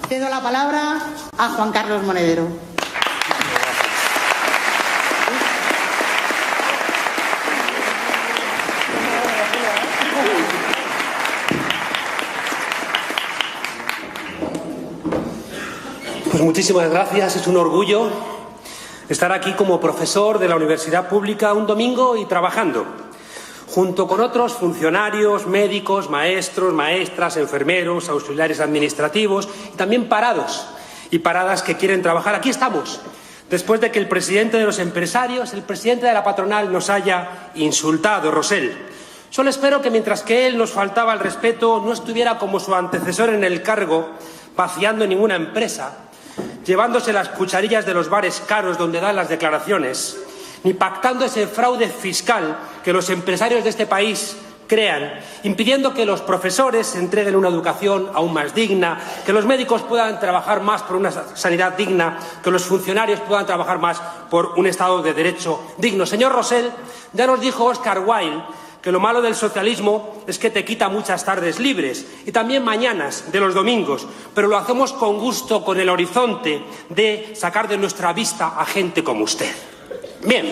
Cedo la palabra a Juan Carlos Monedero. Pues muchísimas gracias, es un orgullo estar aquí como profesor de la Universidad Pública un domingo y trabajando, junto con otros funcionarios, médicos, maestros, maestras, enfermeros, auxiliares administrativos y también parados y paradas que quieren trabajar. Aquí estamos, después de que el presidente de los empresarios, el presidente de la patronal, nos haya insultado, Rosell. Solo espero que mientras que él nos faltaba al respeto, no estuviera como su antecesor en el cargo, vaciando ninguna empresa, llevándose las cucharillas de los bares caros donde dan las declaraciones, ni pactando ese fraude fiscal que los empresarios de este país crean, impidiendo que los profesores entreguen una educación aún más digna, que los médicos puedan trabajar más por una sanidad digna, que los funcionarios puedan trabajar más por un Estado de Derecho digno. Señor Rosell, ya nos dijo Oscar Wilde que lo malo del socialismo es que te quita muchas tardes libres y también mañanas de los domingos, pero lo hacemos con gusto, con el horizonte de sacar de nuestra vista a gente como usted. Bien.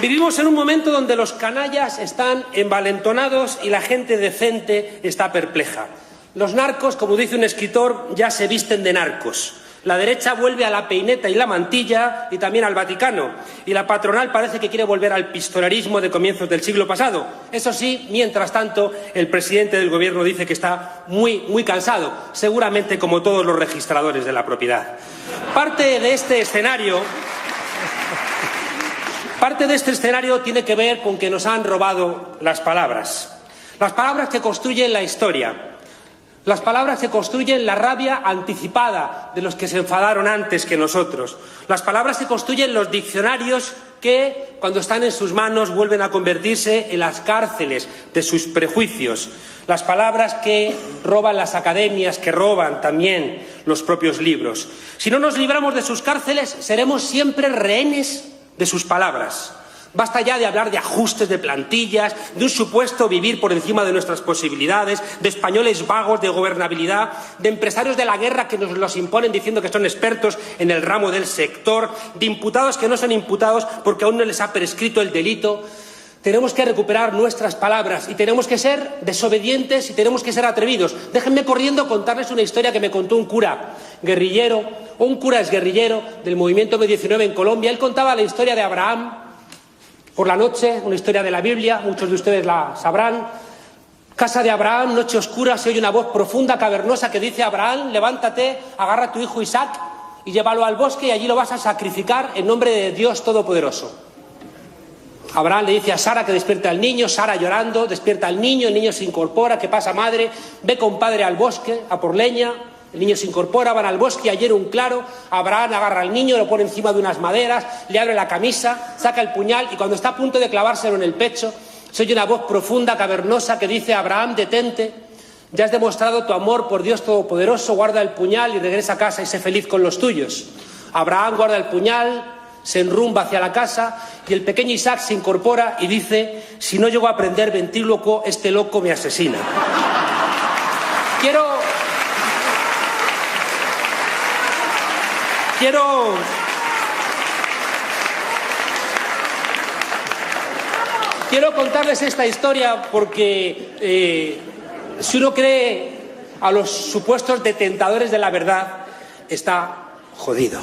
Vivimos en un momento donde los canallas están envalentonados y la gente decente está perpleja. Los narcos, como dice un escritor, ya se visten de narcos. La derecha vuelve a la peineta y la mantilla y también al Vaticano. Y la patronal parece que quiere volver al pistolerismo de comienzos del siglo pasado. Eso sí, mientras tanto, el presidente del gobierno dice que está muy cansado, seguramente como todos los registradores de la propiedad. Parte de este escenario tiene que ver con que nos han robado las palabras que construyen la historia. Las palabras que construyen la rabia anticipada de los que se enfadaron antes que nosotros. Las palabras que construyen los diccionarios que, cuando están en sus manos, vuelven a convertirse en las cárceles de sus prejuicios. Las palabras que roban las academias, que roban también los propios libros. Si no nos libramos de sus cárceles, seremos siempre rehenes de sus palabras. Basta ya de hablar de ajustes de plantillas, de un supuesto vivir por encima de nuestras posibilidades, de españoles vagos de gobernabilidad, de empresarios de la guerra que nos los imponen diciendo que son expertos en el ramo del sector, de imputados que no son imputados porque aún no les ha prescrito el delito. Tenemos que recuperar nuestras palabras y tenemos que ser desobedientes y tenemos que ser atrevidos. Déjenme corriendo contarles una historia que me contó un cura guerrillero, o un cura exguerrillero del movimiento M19 en Colombia. Él contaba la historia de Abraham. Por la noche, una historia de la Biblia, muchos de ustedes la sabrán. Casa de Abraham, noche oscura, se oye una voz profunda, cavernosa, que dice: Abraham, levántate, agarra a tu hijo Isaac y llévalo al bosque y allí lo vas a sacrificar en nombre de Dios Todopoderoso. Abraham le dice a Sara que despierte al niño, Sara llorando, despierta al niño, el niño se incorpora, ¿qué pasa, madre? Ve con padre al bosque, a por leña. El niño se incorpora, van al bosque, ayer un claro, Abraham agarra al niño, lo pone encima de unas maderas, le abre la camisa, saca el puñal y cuando está a punto de clavárselo en el pecho, se oye una voz profunda, cavernosa, que dice: Abraham, detente, ya has demostrado tu amor por Dios Todopoderoso, guarda el puñal y regresa a casa y sé feliz con los tuyos. Abraham guarda el puñal, se enrumba hacia la casa y el pequeño Isaac se incorpora y dice: si no llego a aprender ventríloco, este loco me asesina. Quiero contarles esta historia porque si uno cree a los supuestos detentadores de la verdad, está jodido.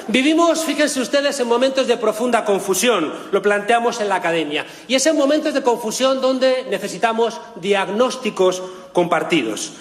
Vivimos, fíjense ustedes, en momentos de profunda confusión, lo planteamos en la academia, y es en momentos de confusión donde necesitamos diagnósticos compartidos.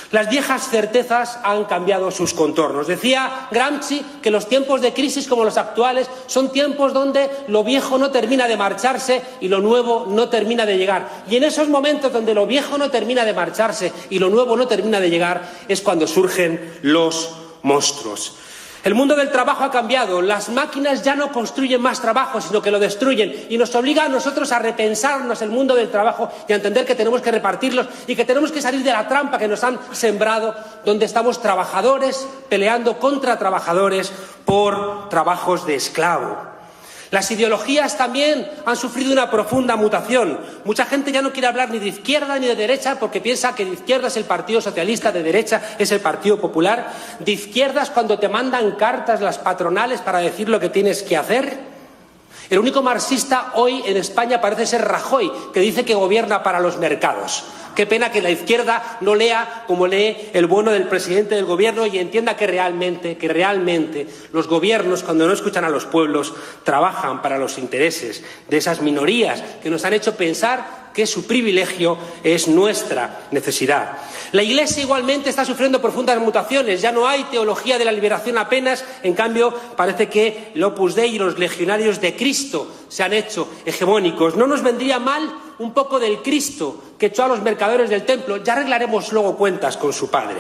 Las viejas certezas han cambiado sus contornos. Decía Gramsci que los tiempos de crisis como los actuales son tiempos donde lo viejo no termina de marcharse y lo nuevo no termina de llegar. Y en esos momentos donde lo viejo no termina de marcharse y lo nuevo no termina de llegar es cuando surgen los monstruos. El mundo del trabajo ha cambiado, las máquinas ya no construyen más trabajo, sino que lo destruyen, y nos obliga a nosotros a repensarnos el mundo del trabajo y a entender que tenemos que repartirlos y que tenemos que salir de la trampa que nos han sembrado, donde estamos trabajadores peleando contra trabajadores por trabajos de esclavo. Las ideologías también han sufrido una profunda mutación. Mucha gente ya no quiere hablar ni de izquierda ni de derecha porque piensa que de izquierda es el Partido Socialista, de derecha es el Partido Popular. De izquierda es cuando te mandan cartas las patronales para decir lo que tienes que hacer. El único marxista hoy en España parece ser Rajoy, que dice que gobierna para los mercados. Qué pena que la izquierda no lea como lee el bueno del presidente del gobierno y entienda que realmente los gobiernos, cuando no escuchan a los pueblos, trabajan para los intereses de esas minorías que nos han hecho pensar que su privilegio es nuestra necesidad. La Iglesia igualmente está sufriendo profundas mutaciones. Ya no hay teología de la liberación apenas. En cambio, parece que el Opus Dei y los legionarios de Cristo se han hecho hegemónicos. No nos vendría mal un poco del Cristo que echó a los mercaderes del templo. Ya arreglaremos luego cuentas con su padre.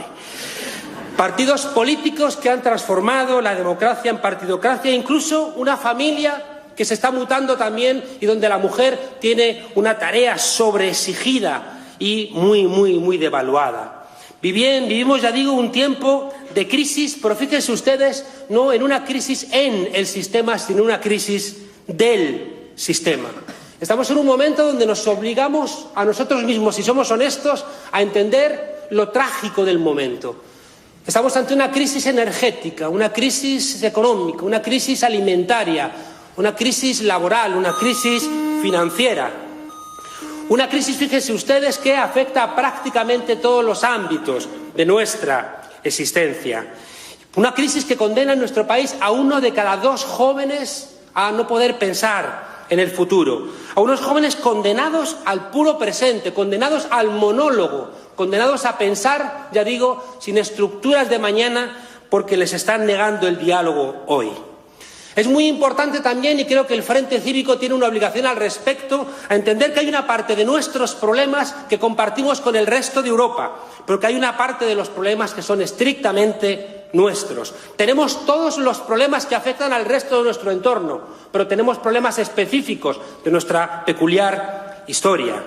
Partidos políticos que han transformado la democracia en partidocracia, incluso una familia que se está mutando también y donde la mujer tiene una tarea sobreexigida y muy devaluada. Vivimos, ya digo, un tiempo de crisis, pero fíjense ustedes, no en una crisis en el sistema, sino una crisis del sistema. Estamos en un momento donde nos obligamos a nosotros mismos, si somos honestos, a entender lo trágico del momento. Estamos ante una crisis energética, una crisis económica, una crisis alimentaria, una crisis laboral, una crisis financiera. Una crisis, fíjense ustedes, que afecta a prácticamente todos los ámbitos de nuestra existencia. Una crisis que condena en nuestro país a 1 de cada 2 jóvenes a no poder pensar en el futuro. A unos jóvenes condenados al puro presente, condenados al monólogo, condenados a pensar, ya digo, sin estructuras de mañana porque les están negando el diálogo hoy. Es muy importante también, y creo que el Frente Cívico tiene una obligación al respecto, a entender que hay una parte de nuestros problemas que compartimos con el resto de Europa, pero que hay una parte de los problemas que son estrictamente nuestros. Tenemos todos los problemas que afectan al resto de nuestro entorno, pero tenemos problemas específicos de nuestra peculiar historia.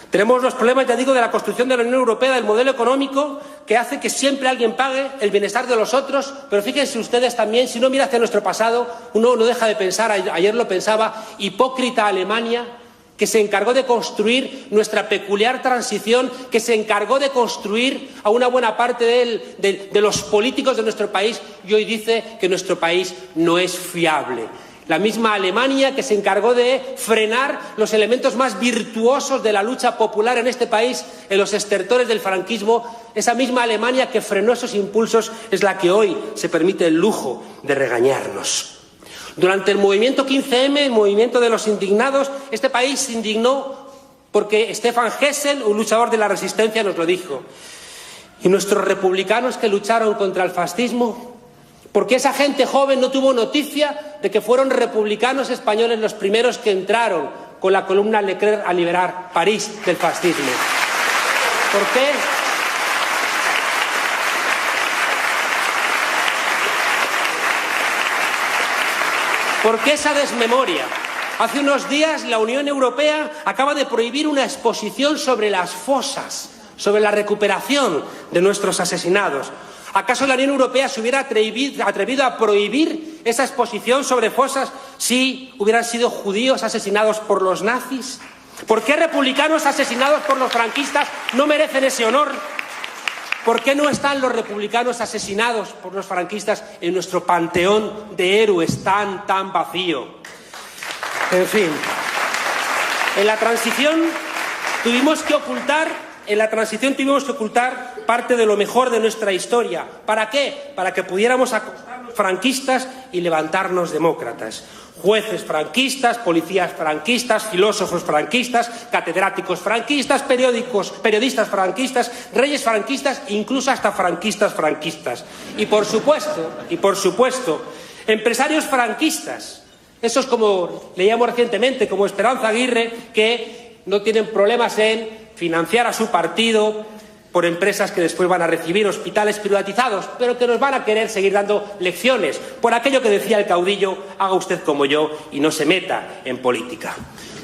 Tenemos los problemas, ya digo, de la construcción de la Unión Europea, del modelo económico que hace que siempre alguien pague el bienestar de los otros, pero fíjense ustedes también, si uno mira hacia nuestro pasado, uno no deja de pensar, ayer lo pensaba, hipócrita Alemania, que se encargó de construir nuestra peculiar transición, que se encargó de construir a una buena parte de los políticos de nuestro país y hoy dice que nuestro país no es fiable. La misma Alemania que se encargó de frenar los elementos más virtuosos de la lucha popular en este país, en los estertores del franquismo, esa misma Alemania que frenó esos impulsos es la que hoy se permite el lujo de regañarnos. Durante el movimiento 15M, el movimiento de los indignados, este país se indignó porque Stefan Hessel, un luchador de la resistencia, nos lo dijo. Y nuestros republicanos que lucharon contra el fascismo, porque esa gente joven no tuvo noticia de que fueron republicanos españoles los primeros que entraron con la columna Leclerc a liberar París del fascismo. ¿Por qué? ¿Por qué esa desmemoria? Hace unos días la Unión Europea acaba de prohibir una exposición sobre las fosas, sobre la recuperación de nuestros asesinados. ¿Acaso la Unión Europea se hubiera atrevido a prohibir esa exposición sobre fosas si hubieran sido judíos asesinados por los nazis? ¿Por qué republicanos asesinados por los franquistas no merecen ese honor? ¿Por qué no están los republicanos asesinados por los franquistas en nuestro panteón de héroes tan vacío? En fin, en la transición tuvimos que ocultar parte de lo mejor de nuestra historia. ¿Para qué? Para que pudiéramos acostarnos franquistas y levantarnos demócratas. Jueces franquistas, policías franquistas, filósofos franquistas, catedráticos franquistas, periodistas franquistas, reyes franquistas, incluso hasta franquistas. Y por supuesto, empresarios franquistas. Esos, como leíamos recientemente, como Esperanza Aguirre, que no tienen problemas en financiar a su partido por empresas que después van a recibir hospitales privatizados, pero que nos van a querer seguir dando lecciones por aquello que decía el caudillo: haga usted como yo y no se meta en política.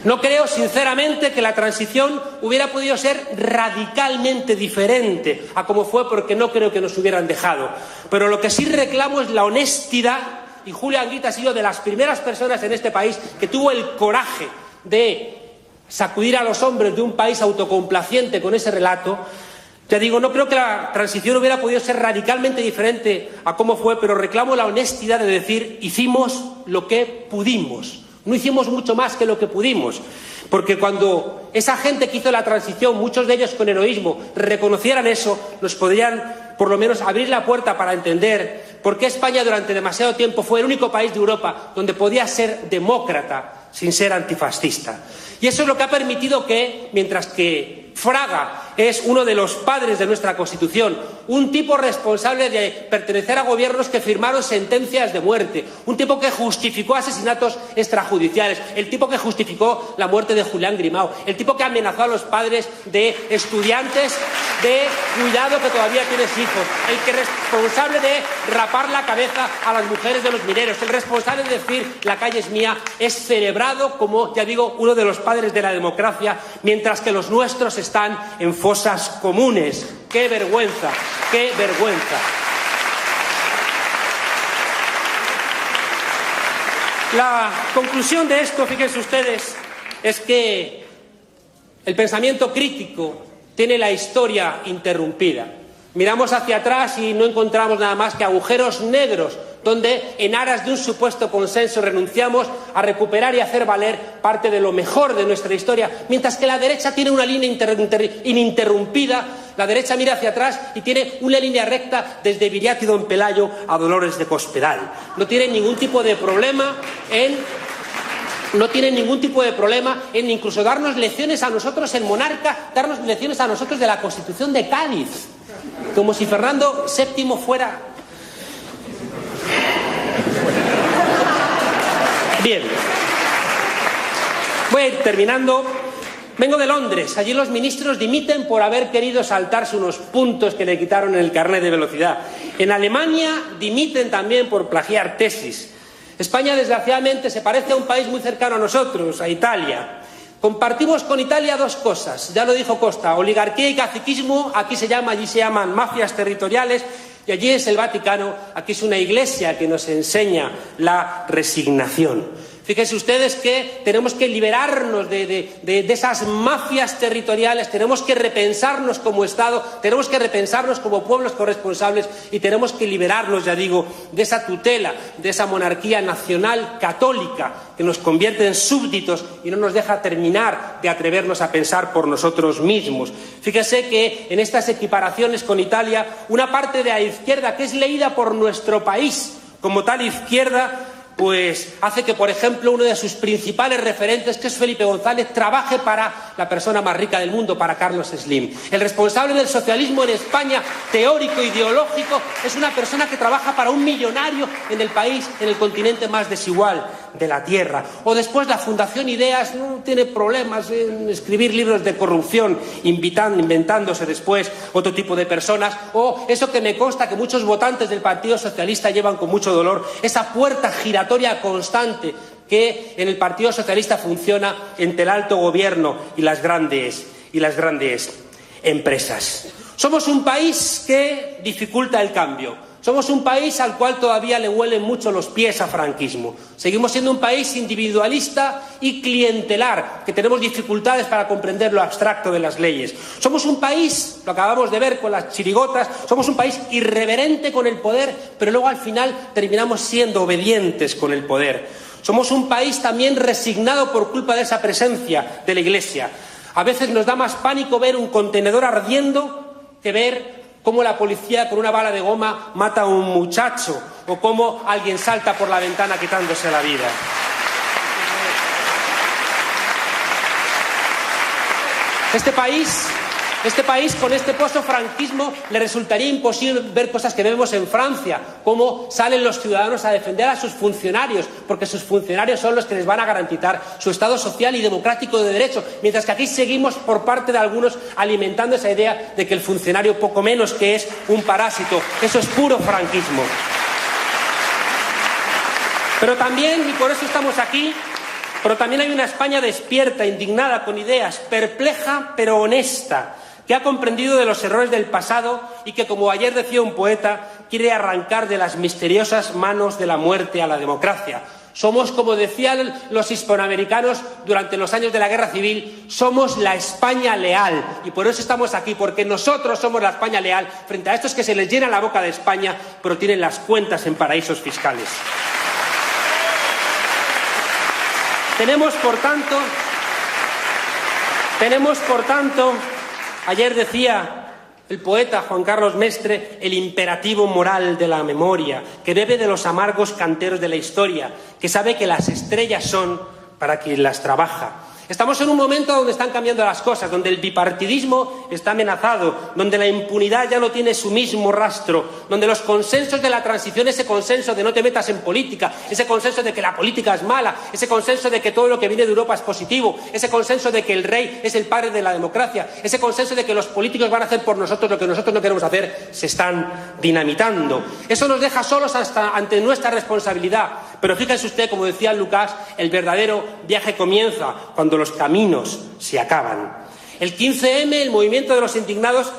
No creo, sinceramente, que la transición hubiera podido ser radicalmente diferente a como fue, porque no creo que nos hubieran dejado. Pero lo que sí reclamo es la honestidad y Julio Anguita ha sido de las primeras personas en este país que tuvo el coraje de sacudir a los hombres de un país autocomplaciente con ese relato. Ya digo, no creo que la transición hubiera podido ser radicalmente diferente a cómo fue, pero reclamo la honestidad de decir, hicimos lo que pudimos. No hicimos mucho más que lo que pudimos, porque cuando esa gente que hizo la transición, muchos de ellos con heroísmo, reconocieran eso, nos podrían por lo menos abrir la puerta para entender por qué España durante demasiado tiempo fue el único país de Europa donde podía ser demócrata sin ser antifascista. Y eso es lo que ha permitido que, mientras que Fraga es uno de los padres de nuestra Constitución, un tipo responsable de pertenecer a gobiernos que firmaron sentencias de muerte, un tipo que justificó asesinatos extrajudiciales, el tipo que justificó la muerte de Julián Grimao, el tipo que amenazó a los padres de estudiantes de cuidado que todavía tienes hijos, el que es responsable de rapar la cabeza a las mujeres de los mineros, el responsable de decir la calle es mía, es celebrado como, ya digo, uno de los padres de la democracia, mientras que los nuestros están en fosas comunes. ¡Qué vergüenza! ¡Qué vergüenza! La conclusión de esto, fíjense ustedes, es que el pensamiento crítico tiene la historia interrumpida. Miramos hacia atrás y no encontramos nada más que agujeros negros donde, en aras de un supuesto consenso, renunciamos a recuperar y hacer valer parte de lo mejor de nuestra historia, mientras que la derecha tiene una línea ininterrumpida. La derecha mira hacia atrás y tiene una línea recta desde Viriato y Don Pelayo a Dolores de Cospedal. No tiene ningún tipo de problema en incluso darnos lecciones a nosotros, el monarca, darnos lecciones a nosotros de la Constitución de Cádiz, como si Fernando VII fuera... Bien, voy a ir terminando. Vengo de Londres. Allí los ministros dimiten por haber querido saltarse unos puntos que le quitaron en el carnet de velocidad. En Alemania dimiten también por plagiar tesis. España, desgraciadamente, se parece a un país muy cercano a nosotros, a Italia. Compartimos con Italia dos cosas, ya lo dijo Costa: oligarquía y caciquismo. Aquí se llama, allí se llaman mafias territoriales, y allí es el Vaticano, aquí es una iglesia que nos enseña la resignación. Fíjense ustedes que tenemos que liberarnos de esas mafias territoriales, tenemos que repensarnos como Estado, tenemos que repensarnos como pueblos corresponsables y tenemos que liberarnos, ya digo, de esa tutela, de esa monarquía nacional católica que nos convierte en súbditos y no nos deja terminar de atrevernos a pensar por nosotros mismos. Fíjense que en estas equiparaciones con Italia, una parte de la izquierda que es leída por nuestro país como tal izquierda, pues hace que, por ejemplo, uno de sus principales referentes, que es Felipe González, trabaje para la persona más rica del mundo, para Carlos Slim. El responsable del socialismo en España, teórico, ideológico, es una persona que trabaja para un millonario en el país, en el continente más desigual de la Tierra. O después la Fundación Ideas no tiene problemas en escribir libros de corrupción, inventándose después otro tipo de personas. O eso que me consta que muchos votantes del Partido Socialista llevan con mucho dolor, esa puerta giratoria constante que en el Partido Socialista funciona entre el alto gobierno y las grandes empresas. Somos un país que dificulta el cambio. Somos un país al cual todavía le huelen mucho los pies a franquismo. Seguimos siendo un país individualista y clientelar, que tenemos dificultades para comprender lo abstracto de las leyes. Somos un país, lo acabamos de ver con las chirigotas, somos un país irreverente con el poder, pero luego al final terminamos siendo obedientes con el poder. Somos un país también resignado por culpa de esa presencia de la Iglesia. A veces nos da más pánico ver un contenedor ardiendo que ver cómo la policía con una bala de goma mata a un muchacho o cómo alguien salta por la ventana quitándose la vida. Este país con este post-franquismo le resultaría imposible ver cosas que vemos en Francia, cómo salen los ciudadanos a defender a sus funcionarios, porque sus funcionarios son los que les van a garantizar su Estado social y democrático de derecho, mientras que aquí seguimos por parte de algunos alimentando esa idea de que el funcionario poco menos que es un parásito. Eso es puro franquismo. Pero también, y por eso estamos aquí, pero también hay una España despierta, indignada, con ideas, perpleja pero honesta, que ha comprendido de los errores del pasado y que, como ayer decía un poeta, quiere arrancar de las misteriosas manos de la muerte a la democracia. Somos, como decían los hispanoamericanos durante los años de la Guerra Civil, somos la España leal. Y por eso estamos aquí, porque nosotros somos la España leal frente a estos que se les llena la boca de España, pero tienen las cuentas en paraísos fiscales. Tenemos, por tanto, ayer decía el poeta Juan Carlos Mestre, el imperativo moral de la memoria, que bebe de los amargos canteros de la historia, que sabe que las estrellas son para quien las trabaja. Estamos en un momento donde están cambiando las cosas, donde el bipartidismo está amenazado, donde la impunidad ya no tiene su mismo rastro, donde los consensos de la transición, ese consenso de no te metas en política, ese consenso de que la política es mala, ese consenso de que todo lo que viene de Europa es positivo, ese consenso de que el rey es el padre de la democracia, ese consenso de que los políticos van a hacer por nosotros lo que nosotros no queremos hacer, se están dinamitando. Eso nos deja solos ante nuestra responsabilidad. Pero fíjense usted, como decía Lucas, el verdadero viaje comienza cuando los caminos se acaban. El 15M, el movimiento de los indignados,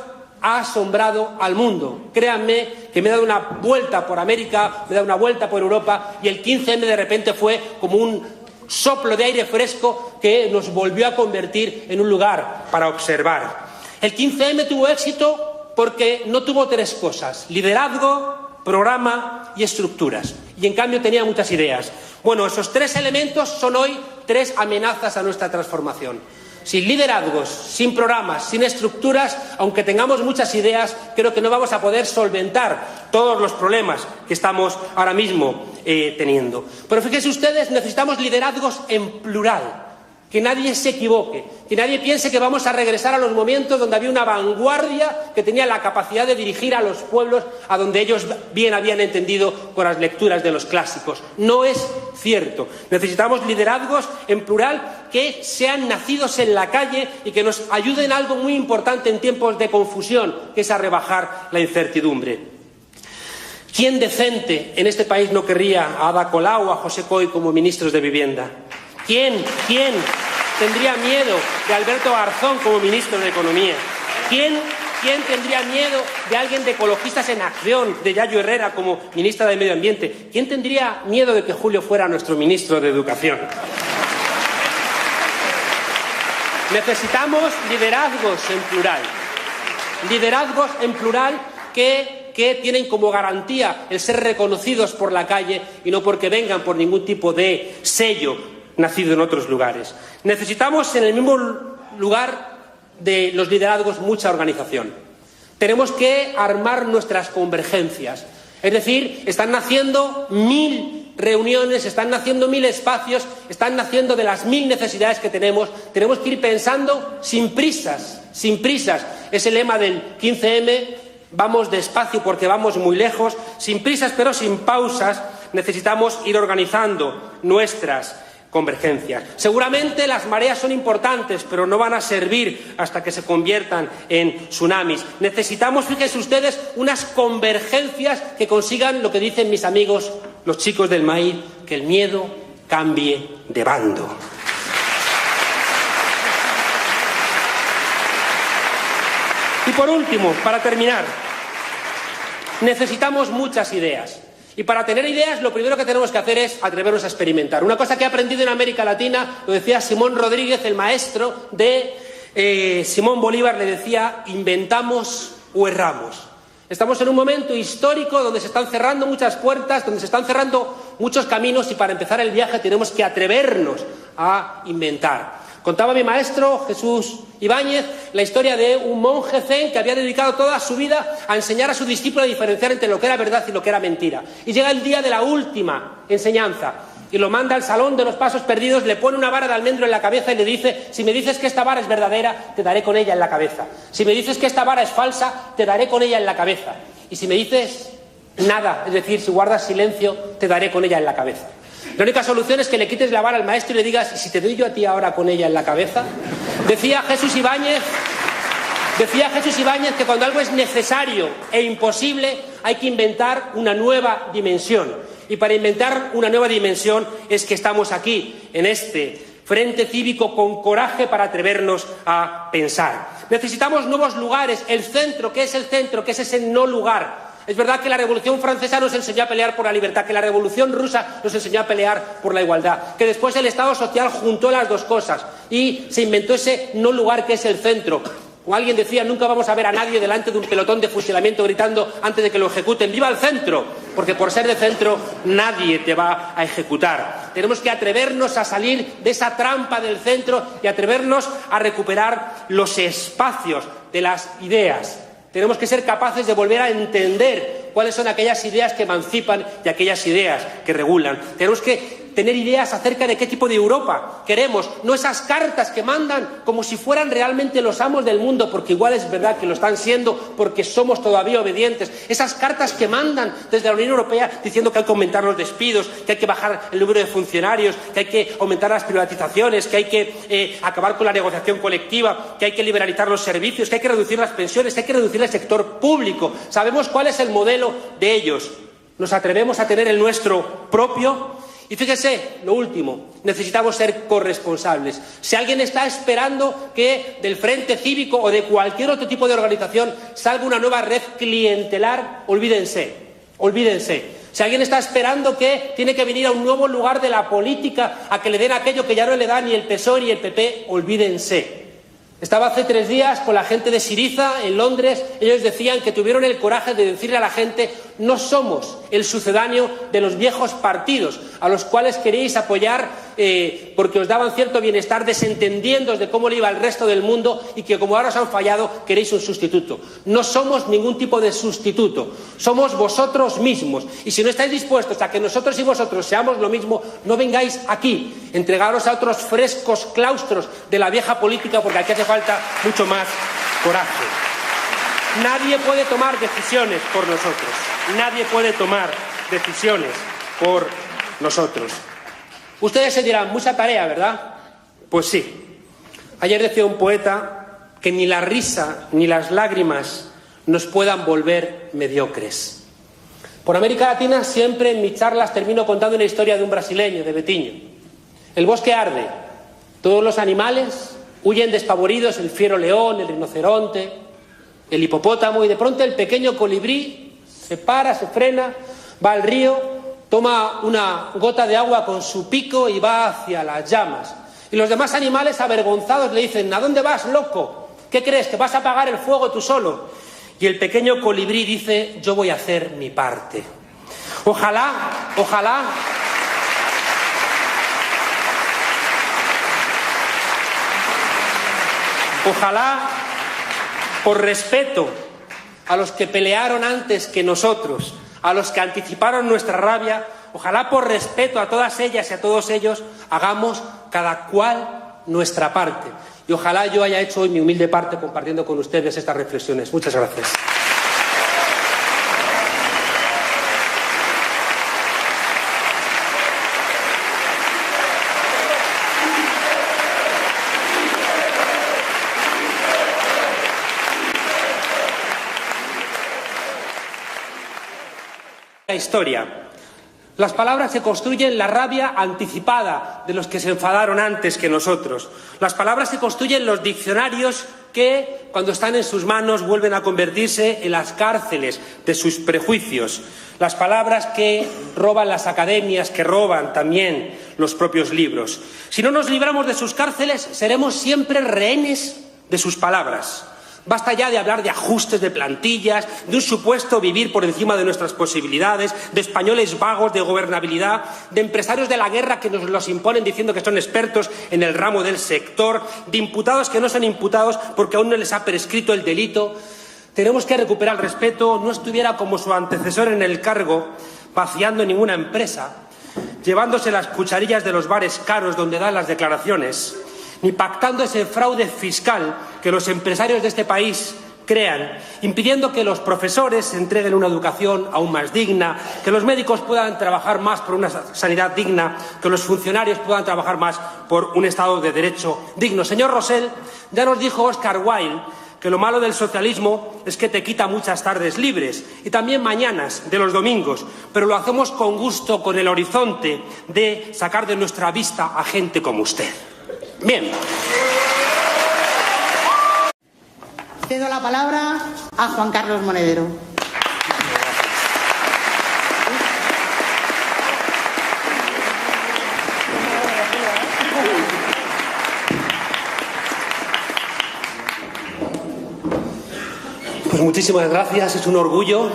ha asombrado al mundo. Créanme que me he dado una vuelta por América, me he dado una vuelta por Europa, y el 15M de repente fue como un soplo de aire fresco que nos volvió a convertir en un lugar para observar. El 15M tuvo éxito porque no tuvo tres cosas: liderazgo, programa y estructuras. Y en cambio tenía muchas ideas. Bueno, esos tres elementos son hoy tres amenazas a nuestra transformación. Sin liderazgos, sin programas, sin estructuras, aunque tengamos muchas ideas, creo que no vamos a poder solventar todos los problemas que estamos ahora mismo teniendo. Pero fíjense ustedes, necesitamos liderazgos en plural. Que nadie se equivoque, que nadie piense que vamos a regresar a los momentos donde había una vanguardia que tenía la capacidad de dirigir a los pueblos a donde ellos bien habían entendido con las lecturas de los clásicos. No es cierto. Necesitamos liderazgos en plural que sean nacidos en la calle y que nos ayuden a algo muy importante en tiempos de confusión, que es a rebajar la incertidumbre. ¿Quién decente en este país no querría a Ada Colau o a José Coy como ministros de Vivienda? ¿Quién tendría miedo de Alberto Garzón como ministro de Economía? ¿Quién tendría miedo de alguien de Ecologistas en Acción, de Yayo Herrera como ministra de Medio Ambiente? ¿Quién tendría miedo de que Julio fuera nuestro ministro de Educación? Necesitamos liderazgos en plural. Liderazgos en plural que tienen como garantía el ser reconocidos por la calle y no porque vengan por ningún tipo de sello nacido en otros lugares. Necesitamos en el mismo lugar de los liderazgos mucha organización. Tenemos que armar nuestras convergencias. Es decir, están naciendo 1000 reuniones, están naciendo 1000 espacios, están naciendo de las 1000 necesidades que tenemos. Tenemos que ir pensando sin prisas, sin prisas. Es el lema del 15M, vamos despacio porque vamos muy lejos, sin prisas pero sin pausas. Necesitamos ir organizando nuestras convergencias. Seguramente las mareas son importantes, pero no van a servir hasta que se conviertan en tsunamis. Necesitamos, fíjense ustedes, unas convergencias que consigan lo que dicen mis amigos, los chicos del maíz, que el miedo cambie de bando. Y por último, para terminar, necesitamos muchas ideas. Y para tener ideas, lo primero que tenemos que hacer es atrevernos a experimentar. Una cosa que he aprendido en América Latina, lo decía Simón Rodríguez, el maestro de Simón Bolívar, le decía: inventamos o erramos. Estamos en un momento histórico donde se están cerrando muchas puertas, donde se están cerrando muchos caminos, y para empezar el viaje tenemos que atrevernos a inventar. Contaba mi maestro, Jesús Ibáñez, la historia de un monje zen que había dedicado toda su vida a enseñar a su discípulo a diferenciar entre lo que era verdad y lo que era mentira. Y llega el día de la última enseñanza y lo manda al salón de los pasos perdidos, le pone una vara de almendro en la cabeza y le dice: si me dices que esta vara es verdadera, te daré con ella en la cabeza. Si me dices que esta vara es falsa, te daré con ella en la cabeza. Y si me dices nada, es decir, si guardas silencio, te daré con ella en la cabeza. La única solución es que le quites la vara al maestro y le digas: ¿y si te doy yo a ti ahora con ella en la cabeza? Decía Jesús Ibáñez que cuando algo es necesario e imposible hay que inventar una nueva dimensión. Y para inventar una nueva dimensión es que estamos aquí, en este frente cívico con coraje para atrevernos a pensar. Necesitamos nuevos lugares, el centro, ¿qué es el centro? ¿Qué es ese no lugar? Es verdad que la Revolución Francesa nos enseñó a pelear por la libertad, que la Revolución Rusa nos enseñó a pelear por la igualdad, que después el Estado social juntó las dos cosas y se inventó ese no lugar que es el centro. O alguien decía, nunca vamos a ver a nadie delante de un pelotón de fusilamiento gritando antes de que lo ejecuten, ¡viva el centro! Porque por ser de centro nadie te va a ejecutar. Tenemos que atrevernos a salir de esa trampa del centro y atrevernos a recuperar los espacios de las ideas. Tenemos que ser capaces de volver a entender cuáles son aquellas ideas que emancipan y aquellas ideas que regulan. Tenemos que tener ideas acerca de qué tipo de Europa queremos, no esas cartas que mandan como si fueran realmente los amos del mundo, porque igual es verdad que lo están siendo porque somos todavía obedientes. Esas cartas que mandan desde la Unión Europea diciendo que hay que aumentar los despidos, que hay que bajar el número de funcionarios, que hay que aumentar las privatizaciones, que hay que acabar con la negociación colectiva, que hay que liberalizar los servicios, que hay que reducir las pensiones, que hay que reducir el sector público. Sabemos cuál es el modelo de ellos. ¿Nos atrevemos a tener el nuestro propio? Y fíjese, lo último, necesitamos ser corresponsables. Si alguien está esperando que del Frente Cívico o de cualquier otro tipo de organización salga una nueva red clientelar, olvídense. Si alguien está esperando que tiene que venir a un nuevo lugar de la política a que le den aquello que ya no le da ni el PSOE ni el PP, olvídense. Estaba hace 3 días con la gente de Syriza en Londres. Ellos decían que tuvieron el coraje de decirle a la gente: no somos el sucedáneo de los viejos partidos a los cuales queréis apoyar porque os daban cierto bienestar, desentendiéndoos de cómo le iba al resto del mundo, y que como ahora os han fallado queréis un sustituto. No somos ningún tipo de sustituto, somos vosotros mismos, y si no estáis dispuestos a que nosotros y vosotros seamos lo mismo, no vengáis aquí, entregaros a otros frescos claustros de la vieja política, porque aquí hace falta mucho más coraje. Nadie puede tomar decisiones por nosotros. Nadie puede tomar decisiones por nosotros. Ustedes se dirán, mucha tarea, ¿verdad? Pues sí. Ayer decía un poeta que ni la risa ni las lágrimas nos puedan volver mediocres. Por América Latina siempre en mis charlas termino contando una historia de un brasileño, de Betinho. El bosque arde, todos los animales huyen despavoridos, el fiero león, el rinoceronte, el hipopótamo, y de pronto el pequeño colibrí se para, se frena, va al río, toma una gota de agua con su pico y va hacia las llamas. Y los demás animales, avergonzados, le dicen: ¿a dónde vas, loco? ¿Qué crees, que vas a apagar el fuego tú solo? Y el pequeño colibrí dice: yo voy a hacer mi parte. Ojalá, por respeto a los que pelearon antes que nosotros, a los que anticiparon nuestra rabia, ojalá por respeto a todas ellas y a todos ellos, hagamos cada cual nuestra parte. Y ojalá yo haya hecho hoy mi humilde parte compartiendo con ustedes estas reflexiones. Muchas gracias. La historia. Las palabras se construyen la rabia anticipada de los que se enfadaron antes que nosotros. Las palabras se construyen los diccionarios que, cuando están en sus manos, vuelven a convertirse en las cárceles de sus prejuicios. Las palabras que roban las academias, que roban también los propios libros. Si no nos libramos de sus cárceles, seremos siempre rehenes de sus palabras. Basta ya de hablar de ajustes de plantillas, de un supuesto vivir por encima de nuestras posibilidades, de españoles vagos de gobernabilidad, de empresarios de la guerra que nos los imponen diciendo que son expertos en el ramo del sector, de imputados que no son imputados porque aún no les ha prescrito el delito. Tenemos que recuperar el respeto. No estuviera como su antecesor en el cargo, vaciando ninguna empresa, llevándose las cucharillas de los bares caros donde dan las declaraciones, ni pactando ese fraude fiscal que los empresarios de este país crean, impidiendo que los profesores entreguen una educación aún más digna, que los médicos puedan trabajar más por una sanidad digna, que los funcionarios puedan trabajar más por un Estado de Derecho digno. Señor Rosell, ya nos dijo Oscar Wilde que lo malo del socialismo es que te quita muchas tardes libres y también mañanas de los domingos, pero lo hacemos con gusto, con el horizonte de sacar de nuestra vista a gente como usted. Bien. Cedo la palabra a Juan Carlos Monedero. Pues muchísimas gracias, es un orgullo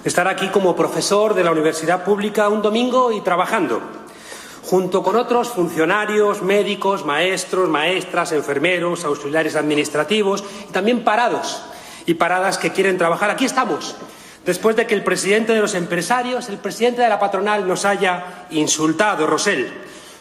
estar aquí como profesor de la Universidad Pública un domingo y trabajando, junto con otros funcionarios, médicos, maestros, maestras, enfermeros, auxiliares administrativos y también parados y paradas que quieren trabajar. Aquí estamos, después de que el presidente de los empresarios, el presidente de la patronal, nos haya insultado, Rosell.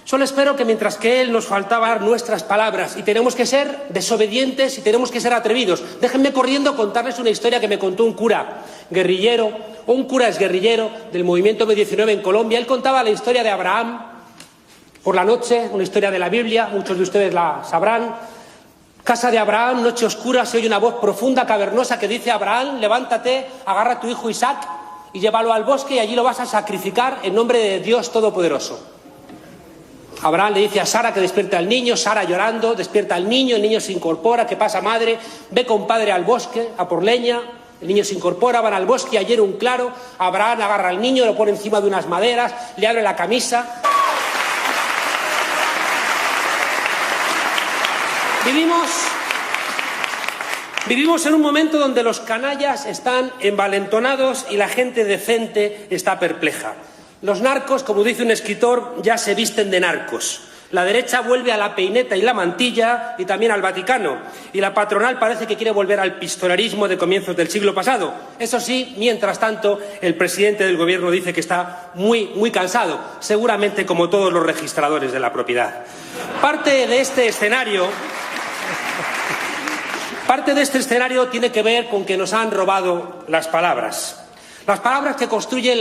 Solo espero que mientras que él nos faltaba nuestras palabras y tenemos que ser desobedientes y tenemos que ser atrevidos. Déjenme corriendo contarles una historia que me contó un cura guerrillero o un cura exguerrillero del movimiento M19 en Colombia. Él contaba la historia de Abraham por la noche, una historia de la Biblia, muchos de ustedes la sabrán. Casa de Abraham, noche oscura, se oye una voz profunda, cavernosa que dice: Abraham, levántate, agarra a tu hijo Isaac y llévalo al bosque y allí lo vas a sacrificar en nombre de Dios Todopoderoso. Abraham le dice a Sara que despierte al niño, Sara llorando, despierta al niño, el niño se incorpora, ¿qué pasa, madre? Ve con padre al bosque, a por leña, el niño se incorpora, van al bosque, ayer un claro, Abraham agarra al niño, lo pone encima de unas maderas, le abre la camisa. Vivimos en un momento donde los canallas están envalentonados y la gente decente está perpleja. Los narcos, como dice un escritor, ya se visten de narcos. La derecha vuelve a la peineta y la mantilla y también al Vaticano. Y la patronal parece que quiere volver al pistolerismo de comienzos del siglo pasado. Eso sí, mientras tanto, el presidente del gobierno dice que está muy cansado, seguramente como todos los registradores de la propiedad. Parte de este escenario tiene que ver con que nos han robado las palabras. Las palabras que construyen